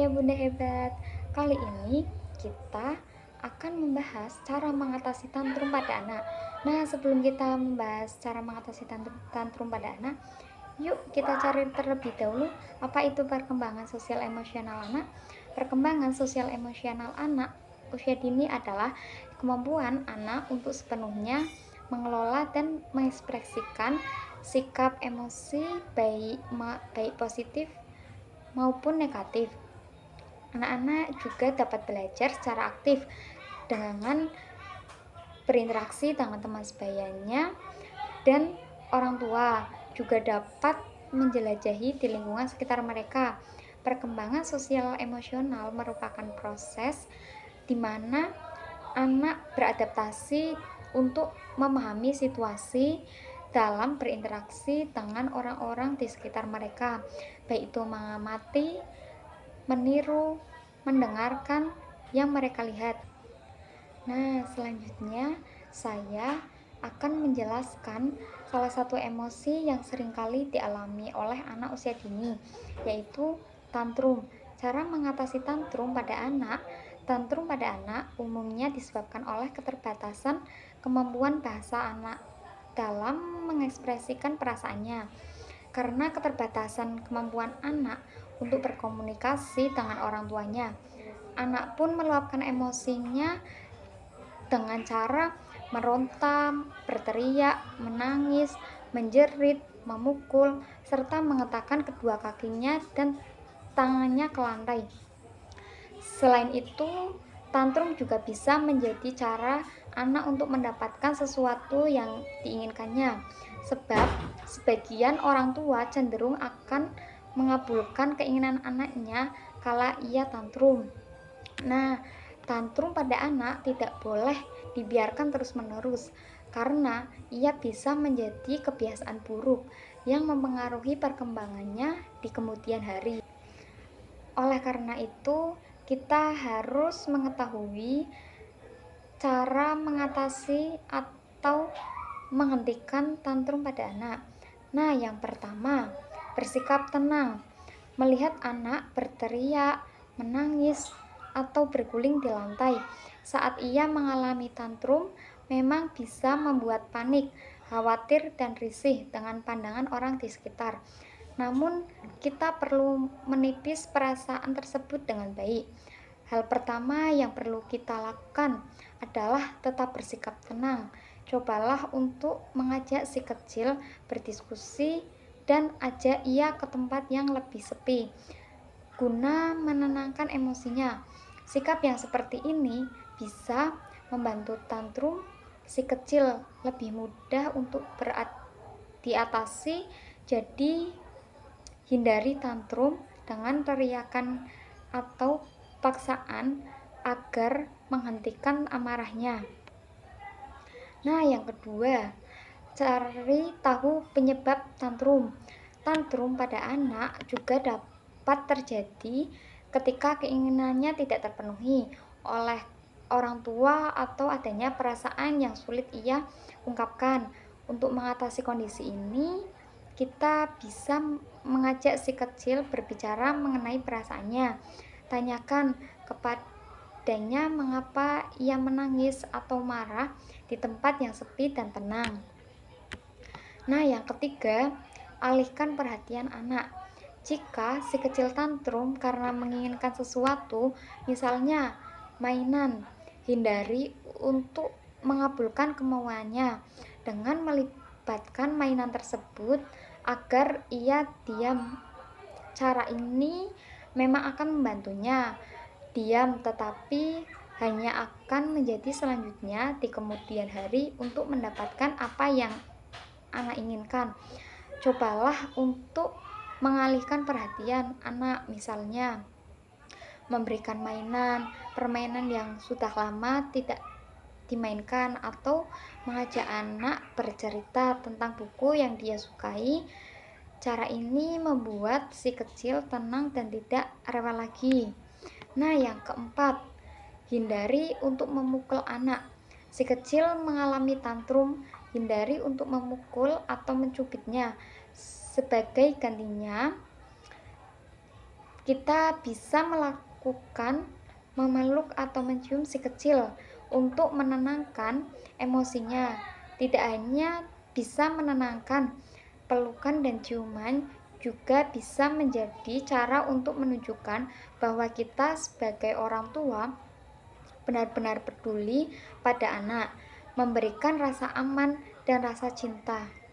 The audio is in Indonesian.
ya Bunda Hebat. Kali ini kita akan membahas cara mengatasi tantrum pada anak. Nah, sebelum kita membahas cara mengatasi tantrum pada anak, yuk kita cari terlebih dahulu apa itu perkembangan sosial emosional anak. Perkembangan sosial emosional anak usia dini adalah kemampuan anak untuk sepenuhnya mengelola dan mengekspresikan sikap emosi baik positif maupun negatif. Anak-anak juga dapat belajar secara aktif dengan berinteraksi dengan teman sebayanya dan orang tua, juga dapat menjelajahi di lingkungan sekitar mereka. Perkembangan sosial emosional merupakan proses di mana anak beradaptasi untuk memahami situasi dalam berinteraksi dengan orang-orang di sekitar mereka, baik itu mengamati, meniru, mendengarkan yang mereka lihat. Nah, selanjutnya saya akan menjelaskan salah satu emosi yang seringkali dialami oleh anak usia dini, yaitu tantrum. Cara mengatasi tantrum pada anak. Tantrum pada anak umumnya disebabkan oleh keterbatasan kemampuan bahasa anak dalam mengekspresikan perasaannya. Karena keterbatasan kemampuan anak untuk berkomunikasi dengan orang tuanya, anak pun meluapkan emosinya dengan cara meronta, berteriak, menangis, menjerit, memukul, serta mengetakkan kedua kakinya dan tangannya ke lantai. Selain itu, tantrum juga bisa menjadi cara anak untuk mendapatkan sesuatu yang diinginkannya, sebab sebagian orang tua cenderung akan mengabulkan keinginan anaknya kala ia tantrum. Nah, tantrum pada anak tidak boleh dibiarkan terus-menerus karena ia bisa menjadi kebiasaan buruk yang mempengaruhi perkembangannya di kemudian hari. Oleh karena itu, kita harus mengetahui cara mengatasi atau menghentikan tantrum pada anak. Nah, yang pertama, bersikap tenang. Melihat anak berteriak, menangis, atau berguling di lantai saat ia mengalami tantrum memang bisa membuat panik, khawatir, dan risih dengan pandangan orang di sekitar. Namun, kita perlu menipis perasaan tersebut dengan baik. Hal pertama yang perlu kita lakukan adalah tetap bersikap tenang. Cobalah untuk mengajak si kecil berdiskusi dan ajak ia ke tempat yang lebih sepi guna menenangkan emosinya. Sikap yang seperti ini bisa membantu tantrum si kecil lebih mudah untuk diatasi. Jadi, hindari tantrum dengan teriakan atau paksaan agar menghentikan amarahnya. Nah, yang kedua, cari tahu penyebab tantrum. Tantrum pada anak juga dapat terjadi ketika keinginannya tidak terpenuhi oleh orang tua atau adanya perasaan yang sulit ia ungkapkan. Untuk mengatasi kondisi ini, kita bisa mengajak si kecil berbicara mengenai perasaannya. Tanyakan kepadanya mengapa ia menangis atau marah di tempat yang sepi dan tenang. Nah, yang ketiga, alihkan perhatian anak. Jika si kecil tantrum karena menginginkan sesuatu, misalnya mainan, hindari untuk mengabulkan kemauannya dengan melibatkan mainan tersebut agar ia diam. Cara ini memang akan membantunya diam, tetapi hanya akan menjadi selanjutnya di kemudian hari untuk mendapatkan apa yang anak inginkan. Cobalah untuk mengalihkan perhatian anak, misalnya memberikan permainan yang sudah lama tidak dimainkan, atau mengajak anak bercerita tentang buku yang dia sukai. Cara ini membuat si kecil tenang dan tidak rewel lagi. Nah, yang keempat, hindari untuk memukul anak. Si kecil mengalami tantrum, hindari untuk memukul atau mencubitnya. Sebagai gantinya, Kita bisa melakukan memeluk atau mencium si kecil untuk menenangkan emosinya. Tidak hanya bisa menenangkan, pelukan dan ciuman juga bisa menjadi cara untuk menunjukkan bahwa kita sebagai orang tua benar-benar peduli pada anak, memberikan rasa aman dan rasa cinta.